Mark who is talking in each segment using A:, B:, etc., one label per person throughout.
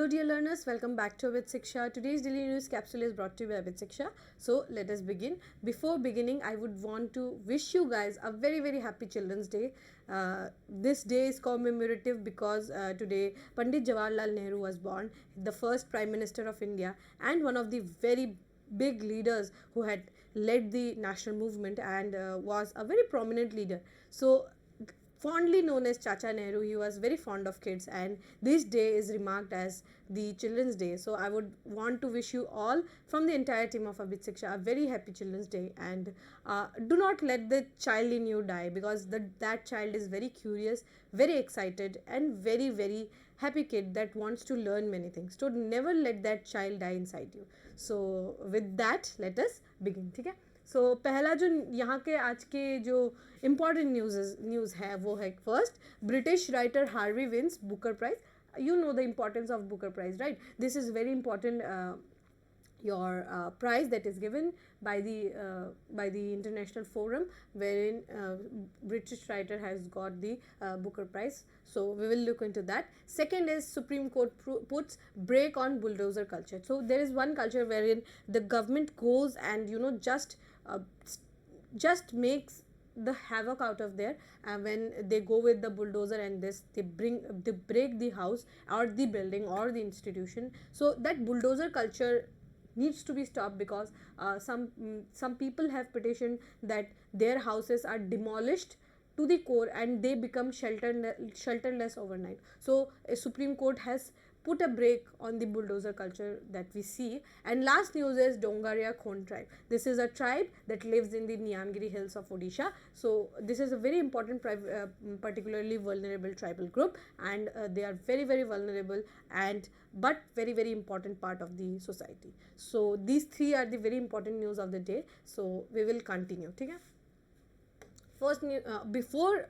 A: dear learners, welcome back to Avid Siksha. Today's daily news capsule is brought to you by Avid Siksha. So let us begin. Before beginning, I would want to wish you guys a very happy Children's Day. This day is commemorative because today Pandit Jawaharlal Nehru was born, the first Prime Minister of India and one of the very big leaders who had led the national movement and was a very prominent leader. So fondly known as Chacha Nehru, he was very fond of kids, and this day is remarked as the Children's Day. So I would want to wish you all from the entire team of Abhit Siksha a very happy Children's Day, and do not let the child in you die, because that child is very curious, very excited, and very happy kid that wants to learn many things. So never let that child die inside you. So with that, let us begin. ठीक है. सो पहला जो यहाँ के आज के जो important news है वो है first, British writer Harvey wins booker prize. You know the importance of Booker Prize, right? This is very important your prize that is given by the international forum, wherein British writer has got the Booker Prize. So we will look into that. Second is Supreme Court puts brake on bulldozer culture. So there is one culture wherein the government goes and just makes the havoc out of there, when they go with the bulldozer and they break the house or the building or the institution. So that bulldozer culture needs to be stopped, because some people have petitioned that their houses are demolished to the core and they become shelterless overnight. So a Supreme Court has put a break on the bulldozer culture that we see. And last news is Dongaria Khon tribe. This is a tribe that lives in the Niyamgiri hills of Odisha. So this is a very important particularly vulnerable tribal group, and they are very vulnerable but very important part of the society. So these three are the very important news of the day. So we will continue. Okay? First, before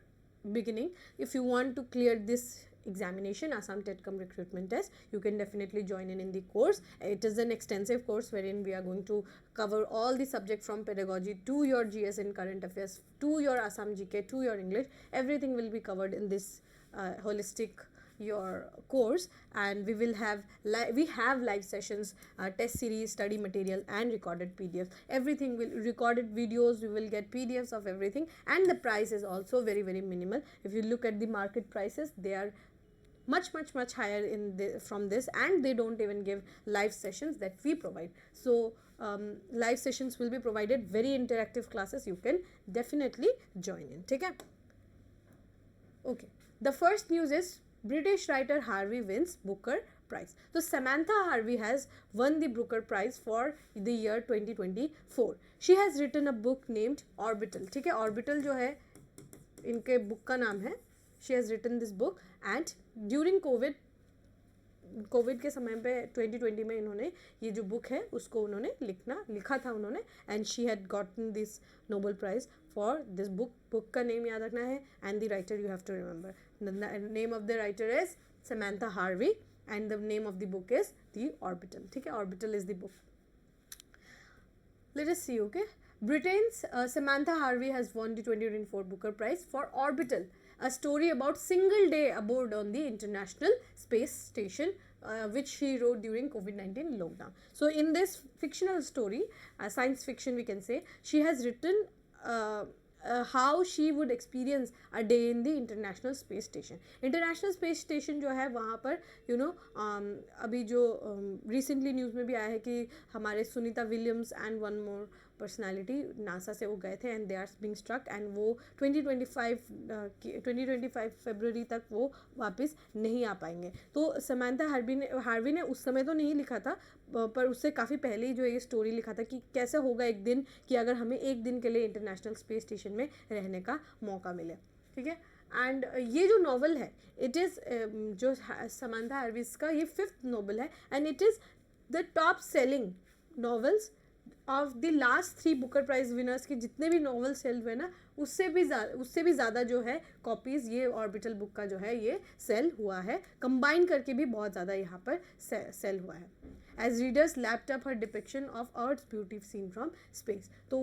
A: beginning, if you want to clear this examination, Assam TETCOM recruitment test, you can definitely join in the course. It is an extensive course wherein we are going to cover all the subject from pedagogy to your GS and current affairs to your Assam GK to your English. Everything will be covered in this holistic your course, and we have live sessions, test series, study material, and recorded PDFs. Everything will recorded videos, we will get PDFs of everything, and the price is also very minimal. If you look at the market prices, they are much higher from this, and they don't even give live sessions that we provide. So live sessions will be provided, very interactive classes, you can definitely join in. Okay, the first news is British writer Harvey wins Booker Prize. So Samantha Harvey has won the Booker Prize for the year 2024. She has written a book named Orbital. ठीक है, Orbital जो है इनके book का नाम है. She has written this book, and during Covid के समय पे 2020 में इन्होंने ये जो बुक है उसको उन्होंने लिखा था उन्होंने, and she had gotten this Nobel prize for this book का नेम याद रखना है, and the writer you have to remember. The name of the writer is Samantha Harvey, and the name of the book is The Orbital. ठीक है, Orbital is the book. Let us see. Okay, Britain's Samantha Harvey has won the 2024 Booker Prize for Orbital, a story about single day aboard on the International Space Station, which she wrote during COVID-19 lockdown. So in this fictional story, science fiction we can say, she has written how she would experience a day in the International Space Station. International Space Station जो है वहाँ पर अभी जो recently news में भी आया है कि हमारे Sunita Williams and one more personality NASA से वो गए थे, and they are being struck, एंड वो 2025 फरवरी तक वो वापस नहीं आ पाएंगे. तो समांथा हार्वी ने उस समय तो नहीं लिखा था, पर उससे काफ़ी पहले ही जो ये स्टोरी लिखा था कि कैसे होगा एक दिन कि अगर हमें एक दिन के लिए इंटरनेशनल स्पेस स्टेशन में रहने का मौका मिले. ठीक है, एंड ये जो नॉवल है, इट इज़ जो समांथा हार्वीज का ये 5th नॉवल है, and it is the top selling novels of the last 3 booker prize winners के जितने भी नॉवल सेल हुए ना, उससे भी ज़्यादा जो है कॉपीज़ ये ऑर्बिटल बुक का जो है ये सेल हुआ है. कंबाइन करके भी बहुत ज़्यादा यहाँ पर सेल हुआ है. As readers lapped up her depiction of earth beauty seen from space. तो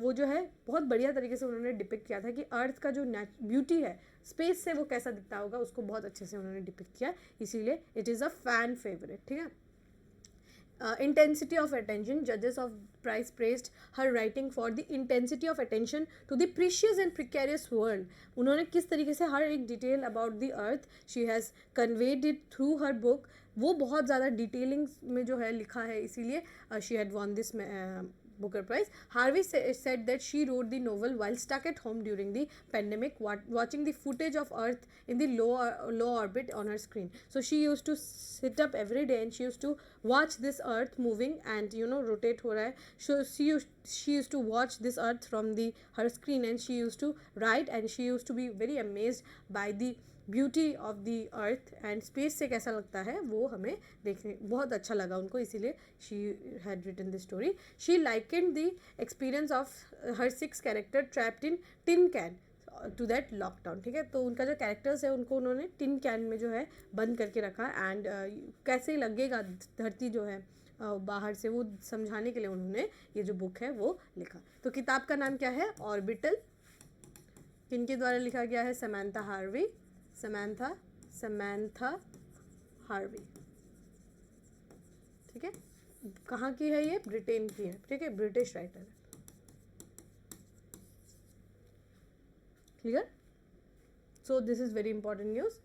A: वो जो है बहुत बढ़िया तरीके से उन्होंने डिपिक्ट किया था कि अर्थ का जो ब्यूटी है स्पेस से वो कैसा दिखता होगा उसको बहुत अच्छे से उन्होंने डिपिक्ट किया, इसीलिए it is a fan favourite, ठीक है. Intensity of attention, judges of prize praised her writing for the intensity of attention to the precious and precarious world. उन्होंने किस तरीके से हर एक detail about the earth she has conveyed it through her book, वो बहुत ज़्यादा detailing में जो है लिखा है, इसीलिए she had von this Booker Prize. Harvey said that she wrote the novel while stuck at home during the pandemic, watching the footage of Earth in the low orbit on her screen. So she used to sit up every day and she used to watch this Earth moving and rotate हो रहा है. So she used to watch this Earth from her screen and she used to write and she used to be very amazed by the beauty of the earth and space से कैसा लगता है वो हमें देखने बहुत अच्छा लगा उनको, इसीलिए she had written the story. She likened the experience of her 6 character trapped in tin can to that lockdown, ठीक है. तो उनका जो कैरेक्टर्स है उनको उन्होंने टिन कैन में जो है बंद करके रखा एंड कैसे लगेगा धरती जो है बाहर से, वो समझाने के लिए उन्होंने ये जो बुक है वो लिखा. तो किताब का नाम क्या है? ऑर्बिटल. किनके द्वारा लिखा गया है? Samantha Harvey. समंथा हार्वी, ठीक है. कहाँ की है ये? ब्रिटेन की है, ठीक है, ब्रिटिश राइटर है. Clear? So this is very important news.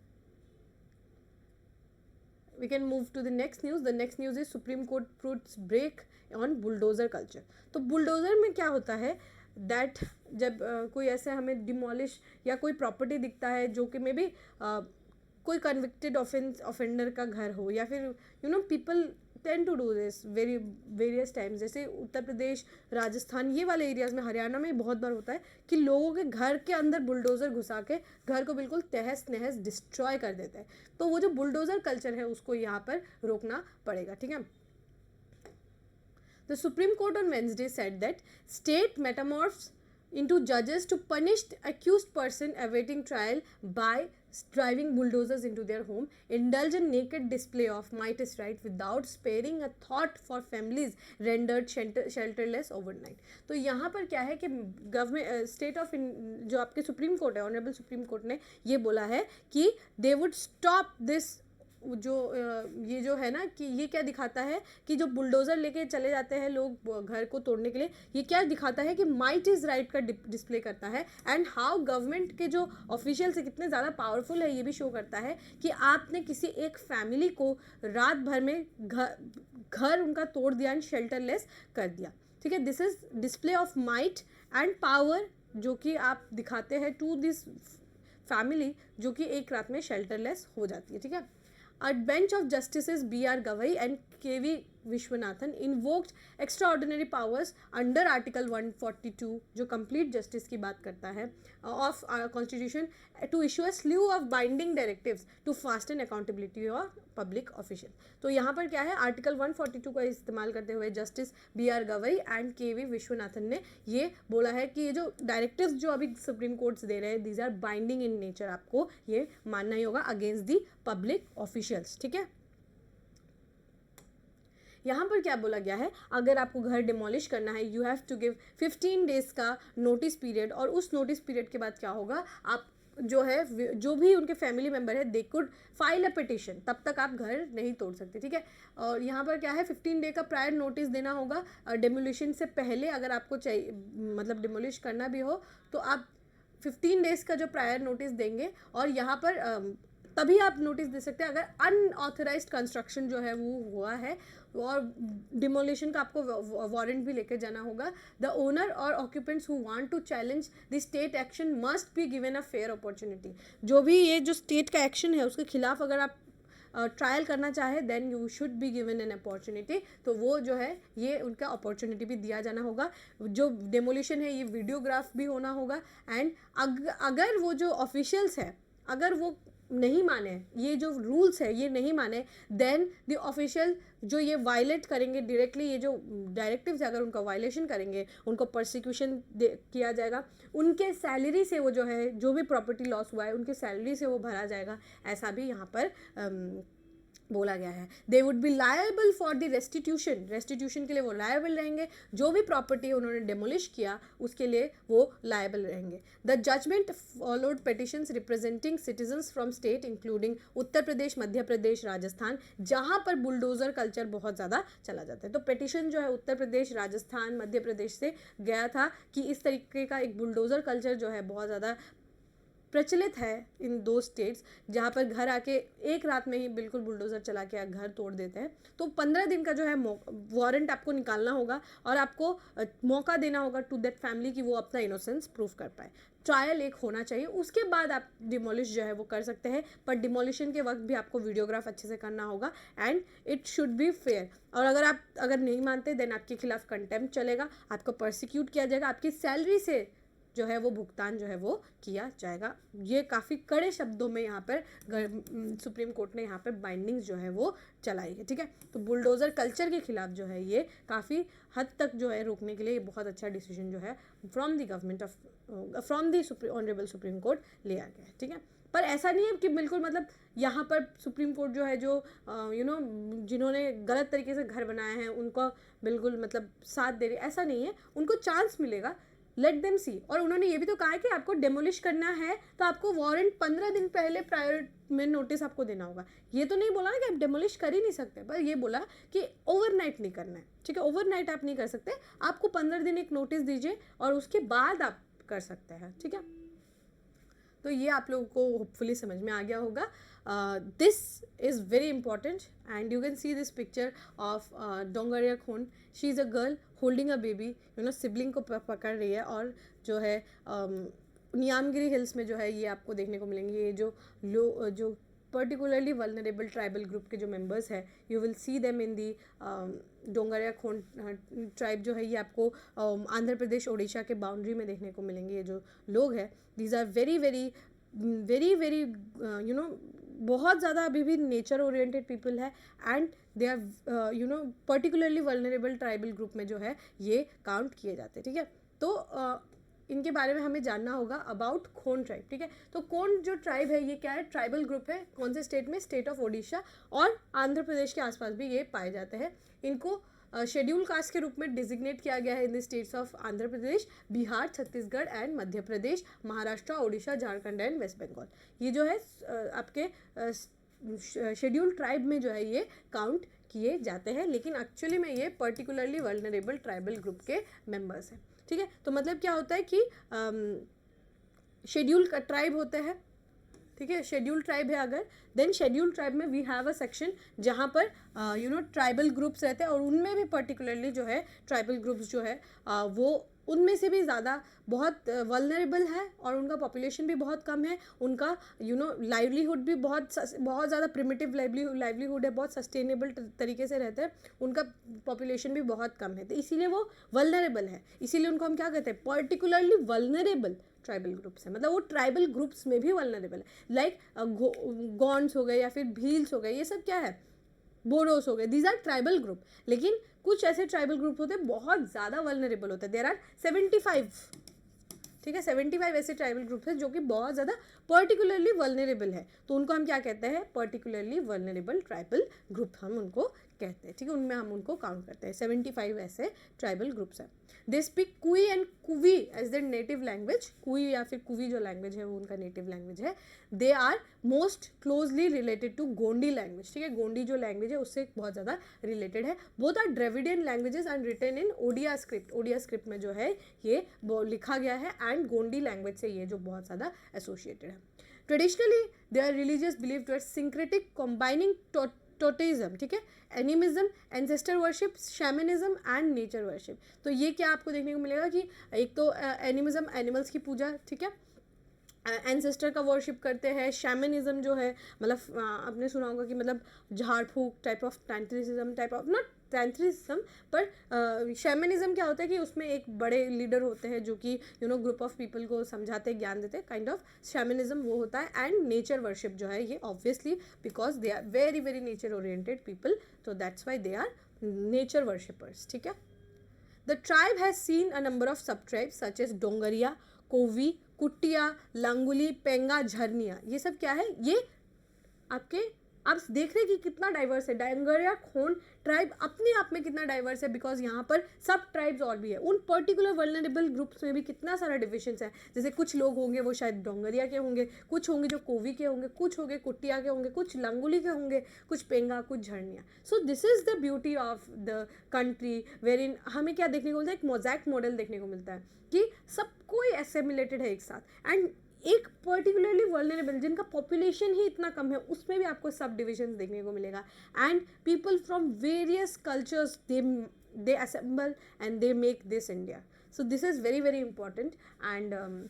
A: We can move to the next news. The next news is Supreme Court puts brake on bulldozer culture. तो बुलडोज़र में क्या होता है दैट जब कोई ऐसे हमें डिमोलिश या कोई प्रॉपर्टी दिखता है जो कि मे बी कोई कन्विक्टेड ऑफेंडर का घर हो, या फिर people tend to do this various times, जैसे उत्तर प्रदेश, राजस्थान, ये वाले एरियाज़ में, हरियाणा में बहुत बार होता है कि लोगों के घर के अंदर बुलडोज़र घुसा के घर को बिल्कुल तहस नहस डिस्ट्रॉय कर देता है. तो वो जो बुलडोज़र कल्चर है उसको यहाँ पर रोकना पड़ेगा, ठीक है. The Supreme Court on Wednesday said that state metamorphs into judges to punish the accused person awaiting trial by driving bulldozers into their home indulge in naked display of mightiest right without sparing a thought for families rendered shelterless overnight. तो यहाँ पर क्या है कि government state of जो आपके supreme court है, honourable supreme court ने ये बोला है कि दे वुड स्टॉप दिस, जो ये जो है ना कि ये क्या दिखाता है कि जो बुलडोज़र लेके चले जाते हैं लोग घर को तोड़ने के लिए, ये क्या दिखाता है कि माइट इज़ राइट का डिस्प्ले करता है एंड हाउ गवर्नमेंट के जो ऑफिशियल्स है कितने ज़्यादा पावरफुल है, ये भी शो करता है कि आपने किसी एक फैमिली को रात भर में घर उनका तोड़ दिया एंड शेल्टरलेस कर दिया, ठीक है. This is display of might and power जो कि आप दिखाते हैं टू दिस फैमिली जो कि एक रात में शेल्टरलेस हो जाती है, ठीक है. A bench of justices B.R. Gavai and K.V. Vishwanathan invoked extraordinary powers under Article 142 जो complete justice की बात करता है of our constitution to issue a slew of binding directives to fasten accountability of public officials. तो यहाँ पर क्या है, आर्टिकल 142 का इस्तेमाल करते हुए justice B.R. Gavai and K.V. Viswanathan ने ये बोला है कि ये जो डायरेक्टिव्स जो अभी सुप्रीम कोर्ट्स दे रहे हैं these are binding in nature, आपको ये मानना ही होगा अगेंस्ट दी पब्लिक ऑफिशियल्स, ठीक है. यहाँ पर क्या बोला गया है, अगर आपको घर डिमोलिश करना है you have to give 15 days का नोटिस पीरियड, और उस नोटिस पीरियड के बाद क्या होगा, आप जो है जो भी उनके फैमिली मेम्बर है they could file a petition, तब तक आप घर नहीं तोड़ सकते, ठीक है. और यहाँ पर क्या है 15 डे का प्रायर नोटिस देना होगा डिमोलिशन से पहले. अगर आपको चाहिए मतलब डिमोलिश करना भी हो तो आप 15 डेज़ का जो प्रायर नोटिस देंगे, और यहाँ पर तभी आप नोटिस दे सकते हैं अगर अनऑथराइज्ड कंस्ट्रक्शन जो है वो हुआ है, और डिमोलिशन का आपको वारंट भी लेकर जाना होगा. द ओनर और occupants who want to challenge the state action must be given a fair opportunity. जो भी ये जो स्टेट का एक्शन है उसके खिलाफ अगर आप ट्रायल करना चाहे then you should be given an opportunity. तो वो जो है ये उनका अपॉर्चुनिटी भी दिया जाना होगा. जो डेमोलिशन है ये वीडियोग्राफ भी होना होगा, एंड अगर वो जो ऑफिशियल्स है अगर वो नहीं माने, ये जो रूल्स है ये नहीं माने, देन द ऑफिशियल जो ये वायलेट करेंगे डायरेक्टली, ये जो डायरेक्टिव्स है अगर उनका वायलेशन करेंगे उनको प्रोसिक्यूशन किया जाएगा. उनके सैलरी से वो जो है जो भी प्रॉपर्टी लॉस हुआ है उनके सैलरी से वो भरा जाएगा. ऐसा भी यहाँ पर बोला गया है। They would be liable for the restitution, restitution के लिए वो लायबल रहेंगे, जो भी प्रॉपर्टी उन्होंने डेमोलिश किया उसके लिए वो लायबल रहेंगे। The judgment followed petitions representing citizens from state including Uttar Pradesh, Madhya Pradesh, Rajasthan, जहाँ पर बुलडोज़र कल्चर बहुत ज़्यादा चला जाता है। तो पेटिशन जो है उत्तर प्रदेश, राजस्थान, मध्य प्रदेश से गया था कि इस तरीके का एक बुलडोज़र कल्चर जो है बहुत ज़्यादा प्रचलित है इन दो स्टेट्स, जहाँ पर घर आके एक रात में ही बिल्कुल बुलडोज़र चला के घर तोड़ देते हैं। तो 15 दिन का जो है वारंट आपको निकालना होगा और आपको मौका देना होगा टू दैट फैमिली कि वो अपना इनोसेंस प्रूव कर पाए। ट्रायल एक होना चाहिए, उसके बाद आप डिमोलिश जो है वो कर सकते हैं, पर डिमोलिशन के वक्त भी आपको वीडियोग्राफ अच्छे से करना होगा and it should be fair. और अगर नहीं मानते देन आपके खिलाफ कंटेम्प्ट चलेगा, आपको प्रोसिक्यूट किया जाएगा, आपकी सैलरी से जो है वो भुगतान जो है वो किया जाएगा। ये काफ़ी कड़े शब्दों में यहाँ पर सुप्रीम कोर्ट ने यहाँ पर बाइंडिंग्स जो है वो चलाई है, ठीक है। तो बुलडोज़र कल्चर के खिलाफ जो है ये काफ़ी हद तक जो है रोकने के लिए बहुत अच्छा डिसीजन जो है from the government of from the honourable supreme court लिया गया है, ठीक है। पर ऐसा नहीं है कि बिल्कुल मतलब यहाँ पर सुप्रीम कोर्ट जो है जो जिन्होंने गलत तरीके से घर बनाए हैं उनको बिल्कुल मतलब साथ दे रही, ऐसा नहीं है, उनको चांस मिलेगा, लेट देम सी। और उन्होंने ये भी तो कहा है कि आपको डेमोलिश करना है तो आपको वारंट 15 दिन पहले प्रायर में नोटिस आपको देना होगा। ये तो नहीं बोला ना कि आप डेमोलिश कर ही नहीं सकते, पर ये बोला कि ओवरनाइट नहीं करना है, ठीक है। ओवरनाइट आप नहीं कर सकते, आपको 15 दिन एक नोटिस दीजिए और उसके बाद आप कर सकते हैं, ठीक है। तो ये आप लोगों को होपफुली समझ में आ गया होगा। This is very important and you can see this picture of Dongriya Khon. She is a girl holding a baby, sibling को पकड़ रही है। और जो है नियामगिरी हिल्स में जो है ये आपको देखने को मिलेंगे, ये जो पर्टिकुलरली वल्नरेबल ट्राइबल ग्रुप के जो मेंबर्स हैं, you will see them in the Dongriya Khon tribe जो है ये आपको आंध्र प्रदेश ओडिशा के बाउंड्री में देखने को मिलेंगे। ये जो लोग हैं these are very very very very बहुत ज़्यादा अभी भी नेचर ओरिएंटेड पीपल है and they are particularly vulnerable tribal group में जो है ये काउंट किए जाते हैं, ठीक है। तो इनके बारे में हमें जानना होगा अबाउट खोन ट्राइब, ठीक है। तो खोन जो ट्राइब है ये क्या है, ट्राइबल ग्रुप है। कौन से स्टेट में, स्टेट ऑफ ओडिशा और आंध्र प्रदेश के आसपास भी ये पाए जाते हैं। इनको शेड्यूल कास्ट के रूप में डिजिग्नेट किया गया है in the states of Andhra Pradesh, Bihar, Chhattisgarh and Madhya Pradesh, Maharashtra, Odisha, Jharkhand and West Bengal. ये जो है आपके शेड्यूल ट्राइब में जो है ये काउंट किए जाते हैं, लेकिन एक्चुअली में ये पर्टिकुलरली वल्नरेबल ट्राइबल ग्रुप के मेंबर्स हैं, ठीक है। तो मतलब क्या होता है कि शेड्यूल ट्राइब होते हैं, ठीक है। शेड्यूल ट्राइब है अगर, देन शेड्यूल ट्राइब में वी हैव अ सेक्शन जहाँ पर ट्राइबल ग्रुप्स रहते हैं और उनमें भी पर्टिकुलरली जो है ट्राइबल ग्रुप्स जो है वो उनमें से भी ज़्यादा बहुत वल्नरेबल है और उनका पॉपुलेशन भी बहुत कम है। उनका लाइवलीहुड भी बहुत ज़्यादा प्रिमिटिव लाइवलीहुड है, बहुत सस्टेनेबल तरीके से रहते हैं, उनका पॉपुलेशन भी बहुत कम है, तो इसीलिए वो वल्नरेबल है। इसीलिए उनको हम क्या कहते हैं, पर्टिकुलरली वल्नरेबल ट्राइबल ग्रुप्स है, मतलब वो ट्राइबल ग्रुप्स में भी वल्नरेबल है। लाइक गॉन्ड्स हो गए या फिर भील्स हो गए, ये सब क्या है, बोडोस हो गए, दीज आर ट्राइबल ग्रुप। लेकिन कुछ ऐसे ट्राइबल ग्रुप होते हैं बहुत ज़्यादा वल्नरेबल होते हैं, देयर आर 75, ठीक है। 75 ऐसे ट्राइबल ग्रुप्स हैं जो कि बहुत ज़्यादा पर्टिकुलरली वल्नरेबल है, तो उनको हम क्या कहते हैं, पर्टिकुलरली वल्नरेबल ट्राइबल ग्रुप हम उनको कहते हैं, ठीक है। उनमें हम उनको काउंट करते हैं। 75 ऐसे ट्राइबल ग्रुप्स हैं। They speak Kui and Kuvi as their native language. Kui या फिर कुवी जो लैंग्वेज है वो उनका नेटिव लैंग्वेज है। They are most closely related to Gondi language, ठीक है। गोंडी जो लैंग्वेज है उससे बहुत ज़्यादा रिलेटेड है। Both are Dravidian languages and written in Odia script. Odia script में जो है ये लिखा गया है एंड गोंडी लैंग्वेज से ये जो बहुत ज़्यादा एसोसिएटेड है। Traditionally they are religious believe to syncretic combining totemism, ठीक है, animism, ancestor worship, shamanism and nature worship. तो ये क्या आपको देखने को मिलेगा कि एक तो एनिमिज्म, एनिमल्स की पूजा, ठीक है, एंसेस्टर का वर्शिप करते हैं। शैमनिज्म जो है मतलब आपने सुना होगा कि मतलब झाड़ फूक type of tantrism, type of not tantrism पर शैमनिज्म क्या होता है कि उसमें एक बड़े लीडर होते हैं जो कि ग्रुप ऑफ पीपल को समझाते, ज्ञान देते, काइंड ऑफ शैमनिज्म वो होता है। एंड नेचर वर्शिप जो है ये obviously because they are very very nature oriented people, तो that's why they are nature worshippers, ठीक है। The tribe has seen a number of sub tribes such as Dongria, Kovi, Kutia, Languli, पेंगा, झरनिया। ये सब क्या है, ये आपके आप देख रहे हैं कि कितना डाइवर्स है। डोंगरिया खोंड ट्राइब अपने आप में कितना डाइवर्स है, बिकॉज यहाँ पर सब ट्राइब्स और भी है। उन पर्टिकुलर वल्नरेबल ग्रुप्स में भी कितना सारा डिविजन्स है। जैसे कुछ लोग होंगे वो शायद डोंगरिया के होंगे, कुछ होंगे जो कोवी के होंगे, कुछ होंगे कुटिया के होंगे, कुछ लंगुली के होंगे, कुछ पेंगा, कुछ Jharnia. So this is the beauty of the country wherein हमें क्या देखने को मिलता है, एक मोज़ैक मॉडल देखने को मिलता है कि सब कोई एसेमिलेटेड है एक साथ। एंड एक पर्टिकुलरली वर्नरेबल जिनका पॉपुलेशन ही इतना कम है उसमें भी आपको सब डिविजन्स देखने को मिलेगा। And people from various cultures they assemble and they make this India. So this is very very important. And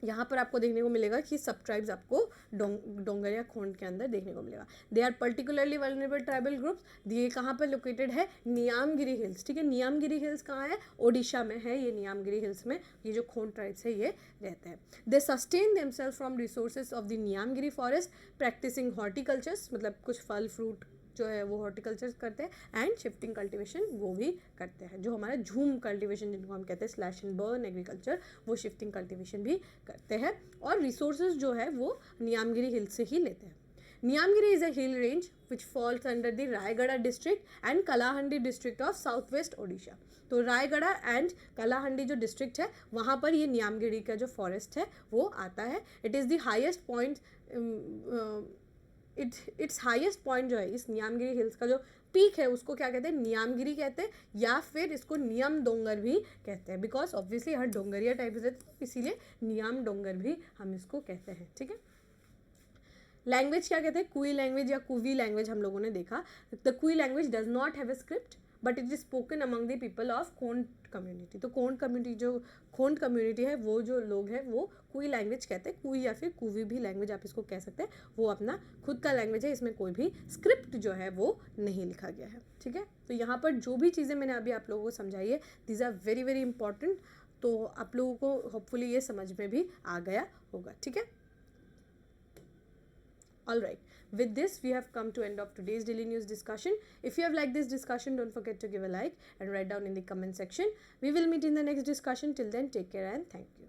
A: यहाँ पर आपको देखने को मिलेगा कि सब ट्राइब्स आपको डोंगरिया खोंड के अंदर देखने को मिलेगा। They are particularly vulnerable tribal groups. ये कहाँ पर लोकेटेड है, नियामगिरी हिल्स। ठीक है, नियामगिरी हिल्स कहाँ है, ओडिशा में है ये नियामगिरी हिल्स में ये जो खोंड ट्राइब्स है ये रहते हैं। They sustain themselves from resources of the Niyamgiri forest, practising horticultures, मतलब कुछ फल फ्रूट जो है वो हॉर्टिकल्चर करते हैं, एंड शिफ्टिंग कल्टीवेशन वो भी करते हैं। जो हमारा झूम कल्टीवेशन जिनको हम कहते हैं स्लैश एंड बर्न एग्रीकल्चर, वो शिफ्टिंग कल्टीवेशन भी करते हैं। और रिसोर्सेज जो है वो नियामगिरी हिल से ही लेते हैं। Niyamgiri is a hill range which falls under the Raigarh district and Kalahandi district of south west Odisha. तो रायगढ़ एंड कलाहंडी जो डिस्ट्रिक्ट है वहाँ पर ये नियामगिरी का जो फॉरेस्ट है वो आता है। It is the highest point, it's highest point जो है इस नियामगिरी हिल्स का जो पीक है उसको क्या कहते हैं, नियामगिरी कहते हैं, या फिर इसको नियम डोंगर भी कहते हैं, because obviously her Dongriya type से, इसीलिए नियम डोंगर भी हम इसको कहते हैं। ठीक है, लैंग्वेज क्या कहते हैं, कुई लैंग्वेज या कुवी लैंग्वेज हम लोगों ने देखा। द कुई language does not have a script but it is spoken among the people of Khond community. तो खोंड कम्युनिटी जो खोंड कम्युनिटी है वो जो लोग हैं वो कुई लैंग्वेज कहते हैं। कुई या फिर कुवी भी लैंग्वेज आप इसको कह सकते हैं, वो अपना खुद का लैंग्वेज है, इसमें कोई भी स्क्रिप्ट जो है वो नहीं लिखा गया है। ठीक है, तो यहाँ पर जो भी चीज़ें मैंने अभी आप लोगों को समझाई है these are very very important. तो आप लोगों को होपफुली ये समझ में भी आ गया होगा। ठीक है, all right, with this we have come to end of today's daily news discussion. If you have liked this discussion, don't forget to give a like and write down in the comment section. We will meet in the next discussion. Till then, take care and thank you.